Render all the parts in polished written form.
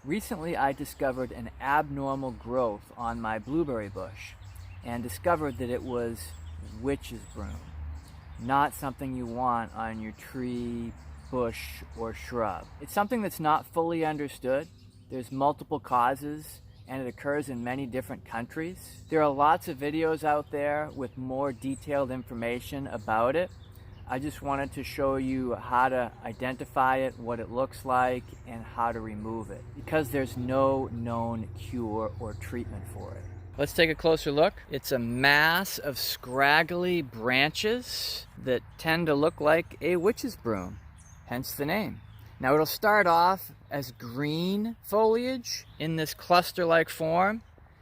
Recently I discovered an abnormal growth on my blueberry bush and discovered that it was witch's broom, not something you want on your tree, bush, or shrub. It's something that's not fully understood. There's multiple causes and it occurs in many different countries. There are lots of videos out there with more detailed information about it. I just wanted to show you how to identify it, what it looks like, and how to remove it, because there's no known cure or treatment for it. Let's take a closer look. It's a mass of scraggly branches that tend to look like a witch's broom, hence the name. Now it'll start off as green foliage in this cluster-like form,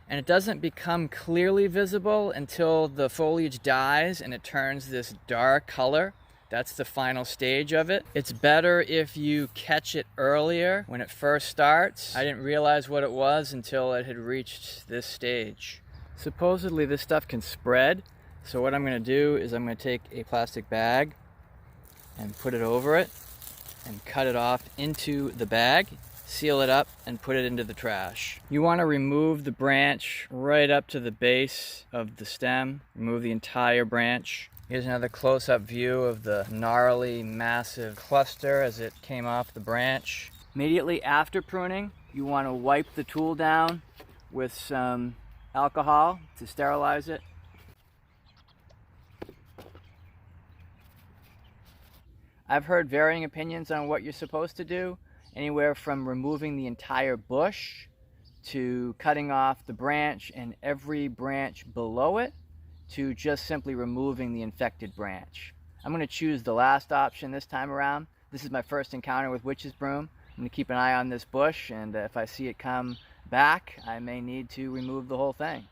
and it doesn't become clearly visible until the foliage dies and it turns this dark color. That's the final stage of it. It's better if you catch it earlier when it first starts. I didn't realize what it was until it had reached this stage. Supposedly this stuff can spread, so what I'm going to do is I'm going to take a plastic bag and put it over it and cut it off into the bag, seal it up, and put it into the trash. You want to remove the branch right up to the base of the stem. Remove the entire branch. Here's another close-up view of the gnarly, massive cluster as it came off the branch. Immediately after pruning, you want to wipe the tool down with some alcohol to sterilize it. I've heard varying opinions on what you're supposed to do, anywhere from removing the entire bush to cutting off the branch and every branch below it to just simply removing the infected branch. I'm going to choose the last option this time around. This is my first encounter with witch's broom. I'm going to keep an eye on this bush, and if I see it come back, I may need to remove the whole thing.